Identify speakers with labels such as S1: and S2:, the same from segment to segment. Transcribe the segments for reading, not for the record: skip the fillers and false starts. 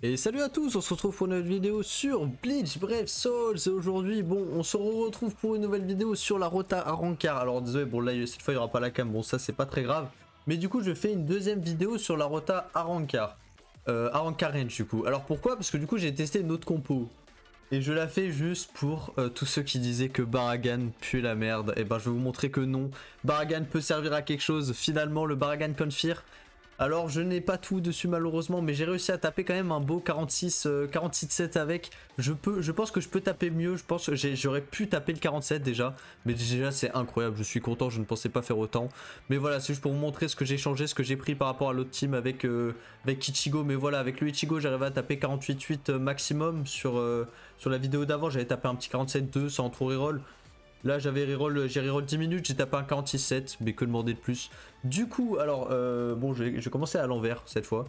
S1: Et salut à tous, on se retrouve pour une nouvelle vidéo sur Bleach Brave Souls. Et aujourd'hui, bon, on se retrouve pour une nouvelle vidéo sur la Rota Arrancar. Alors désolé, bon là cette fois il n'y aura pas la cam, bon ça c'est pas très grave. Mais du coup je fais une deuxième vidéo sur la Rota Arrancar. Arrancar Range du coup. Alors pourquoi? Parce que du coup j'ai testé une autre compo. Et je la fais juste pour tous ceux qui disaient que Baragan pue la merde. Et ben je vais vous montrer que non. Baragan peut servir à quelque chose. Finalement le Baragan Confir. Alors je n'ai pas tout dessus malheureusement, mais j'ai réussi à taper quand même un beau 46-7 avec. Je pense que je peux taper mieux, je pense que j'aurais pu taper le 47 déjà. Mais déjà c'est incroyable, je suis content, je ne pensais pas faire autant. Mais voilà, c'est juste pour vous montrer ce que j'ai changé, ce que j'ai pris par rapport à l'autre team avec Ichigo. Mais voilà, avec le Ichigo j'arrivais à taper 48-8 maximum. Sur la vidéo d'avant j'avais tapé un petit 47-2 sans trop reroll. Là j'ai reroll 10 minutes, j'ai tapé un 46-7, mais que demander de plus. Du coup, alors, bon, je vais commencer à l'envers cette fois.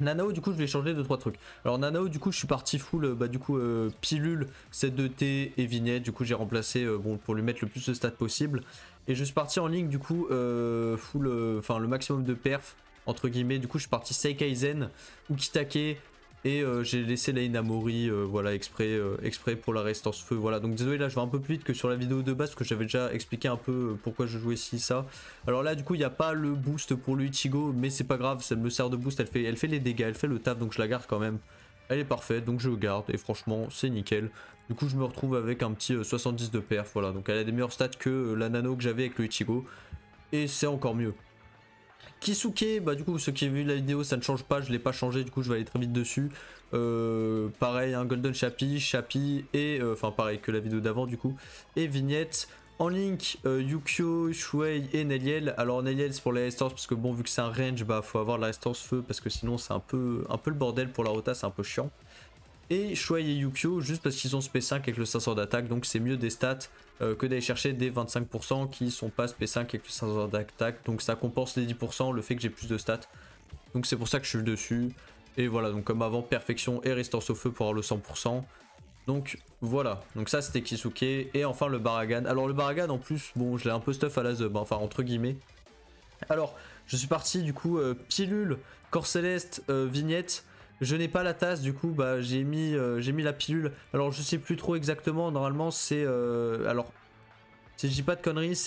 S1: Nanao, du coup, je vais changer 2-3 trucs. Alors, Nanao, du coup, je suis parti full, pilule, 7-2T et vignette. Du coup, j'ai remplacé, bon, pour lui mettre le plus de stats possible. Et je suis parti en ligne, du coup, full, enfin, le maximum de perf, entre guillemets. Du coup, je suis parti Seikaizen, Ukitake. Et j'ai laissé la Inamori, voilà, exprès pour la résistance feu. Voilà, donc désolé, là je vais un peu plus vite que sur la vidéo de base, parce que j'avais déjà expliqué un peu pourquoi je jouais ci, ça. Alors là, du coup, il n'y a pas le boost pour le Ichigo, mais c'est pas grave, ça me sert de boost, elle fait les dégâts, elle fait le taf, donc je la garde quand même. Elle est parfaite, donc je garde, et franchement, c'est nickel. Du coup, je me retrouve avec un petit 70 de perf, voilà, donc elle a des meilleurs stats que la nano que j'avais avec le Ichigo, et c'est encore mieux. Kisuke, bah du coup ceux qui ont vu la vidéo ça ne change pas, je l'ai pas changé, du coup je vais aller très vite dessus. Pareil, un Golden Chappie et enfin pareil que la vidéo d'avant du coup. Et vignette. En link, Yukio, Shuei et Neliel. Alors Neliel c'est pour la résistance parce que bon vu que c'est un range bah faut avoir la résistance feu parce que sinon c'est un peu le bordel pour la rota, c'est un peu chiant. Et Shuei et Yukio juste parce qu'ils ont SP5 avec le 500 d'attaque, donc c'est mieux des stats que d'aller chercher des 25% qui sont pas SP5 avec le 500 d'attaque, donc ça compense les 10% le fait que j'ai plus de stats. Donc c'est pour ça que je suis dessus. Et voilà, donc comme avant, perfection et résistance au feu pour avoir le 100%. Donc voilà, donc ça c'était Kisuke. Et enfin le Baragan. Alors le Baragan en plus, bon je l'ai un peu stuff à la zub, enfin entre guillemets. Alors je suis parti du coup pilule, corps céleste, vignette. Je n'ai pas la tasse, du coup bah j'ai mis la pilule. Alors je sais plus trop exactement, normalement c'est alors si je dis pas de conneries,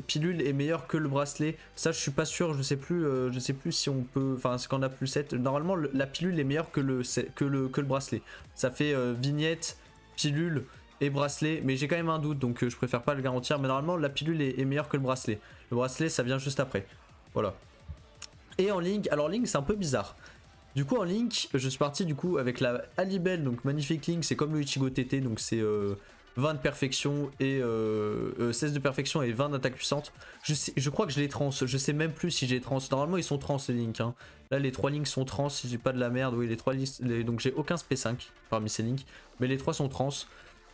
S1: pilule est meilleur que le bracelet. Ça je suis pas sûr, je sais plus si on peut, enfin c'est qu'on a plus 7. Normalement la pilule est meilleure que le bracelet. Ça fait vignette, pilule et bracelet, mais j'ai quand même un doute donc je préfère pas le garantir. Mais normalement la pilule est meilleure que le bracelet. Le bracelet ça vient juste après. Voilà. Et en link, alors link c'est un peu bizarre. Du coup en link, je suis parti du coup avec la Alibel, donc magnifique link, c'est comme le Ichigo TT, donc c'est 20 de perfection et 16 de perfection et 20 d'attaque puissante. Je crois que je les trans, je sais même plus si j'ai trans. Normalement ils sont trans les links. Hein. Là les 3 links sont trans, si j'ai pas de la merde, oui les 3 links, donc j'ai aucun SP5 parmi ces links, mais les 3 sont trans.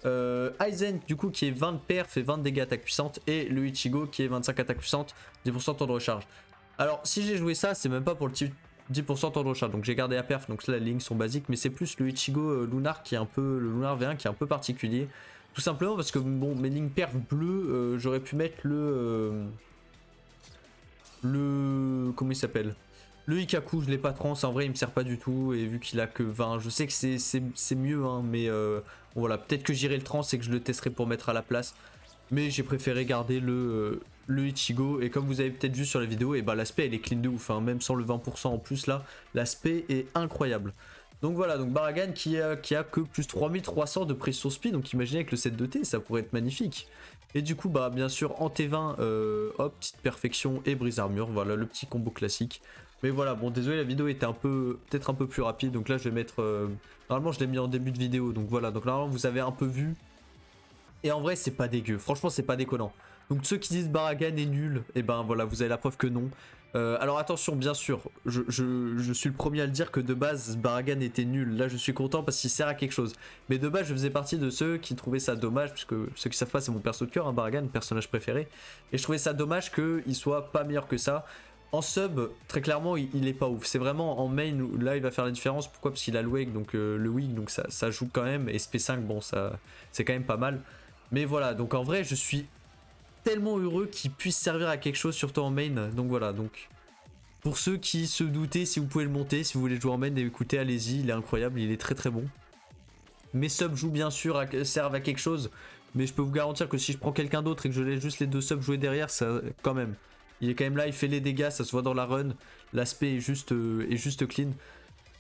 S1: Aizen du coup qui est 20 de perf et 20 de dégâts attaque puissante, et le Ichigo qui est 25 attaque puissante, 10% temps de recharge. Alors si j'ai joué ça, c'est même pas pour le type 10% temps de recharge, donc j'ai gardé la perf, donc là les lignes sont basiques, mais c'est plus le Ichigo Lunar qui est un peu, le Lunar V1 qui est un peu particulier, tout simplement parce que bon mes lignes perf bleues, j'aurais pu mettre comment il s'appelle, le Ikaku, je l'ai pas trans, en vrai il me sert pas du tout, et vu qu'il a que 20, je sais que c'est mieux, hein, mais bon, voilà, peut-être que j'irai le trans et que je le testerai pour mettre à la place. Mais j'ai préféré garder le Ichigo, et comme vous avez peut-être vu sur la vidéo, et bah l'aspect elle est clean de ouf, hein, même sans le 20% en plus là, l'aspect est incroyable. Donc voilà, donc Baragan qui a que plus 3300 de pression speed, donc imaginez avec le 7 de T, ça pourrait être magnifique. Et du coup bah bien sûr en T20, hop, petite perfection et brise armure, voilà le petit combo classique. Mais voilà, bon désolé la vidéo était peut-être un peu plus rapide, donc là je vais mettre, normalement je l'ai mis en début de vidéo, donc voilà, donc normalement vous avez un peu vu. Et en vrai, c'est pas dégueu. Franchement, c'est pas déconnant. Donc ceux qui disent Baragan est nul, et ben voilà, vous avez la preuve que non. Alors attention, bien sûr, je suis le premier à le dire que de base, Baragan était nul. Là, je suis content parce qu'il sert à quelque chose. Mais de base, je faisais partie de ceux qui trouvaient ça dommage, puisque ceux qui savent pas, c'est mon perso de cœur, hein, Baragan, personnage préféré. Et je trouvais ça dommage qu'il soit pas meilleur que ça. En sub, très clairement, il est pas ouf. C'est vraiment en main où là, il va faire la différence. Pourquoi? Parce qu'il a le wake, donc le weak, donc ça joue quand même. Et SP5, bon, ça c'est quand même pas mal. Mais voilà, donc en vrai, je suis tellement heureux qu'il puisse servir à quelque chose, surtout en main. Donc voilà, donc Pour ceux qui se doutaient si vous pouvez le monter, si vous voulez jouer en main, écoutez, allez-y, il est incroyable, il est très très bon. Mes subs jouent bien sûr, servent à quelque chose, mais je peux vous garantir que si je prends quelqu'un d'autre et que je laisse juste les 2 subs jouer derrière, ça quand même. Il est quand même là, il fait les dégâts, ça se voit dans la run, l'aspect est juste clean.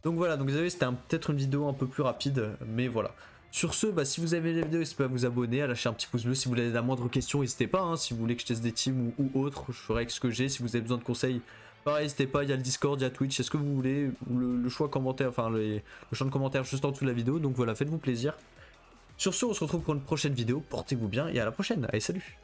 S1: Donc voilà, donc vous savez, c'était peut-être une vidéo un peu plus rapide, mais voilà. Sur ce, bah, si vous avez aimé la vidéo, n'hésitez pas à vous abonner, à lâcher un petit pouce bleu. Si vous avez la moindre question, n'hésitez pas, hein, si vous voulez que je teste des teams ou autre, je ferai avec ce que j'ai. Si vous avez besoin de conseils, pareil, n'hésitez pas, il y a le Discord, il y a Twitch, est-ce que vous voulez, le choix commentaire, enfin le champ de commentaires juste en dessous de la vidéo, donc voilà, faites-vous plaisir. Sur ce, on se retrouve pour une prochaine vidéo, portez-vous bien et à la prochaine, allez salut.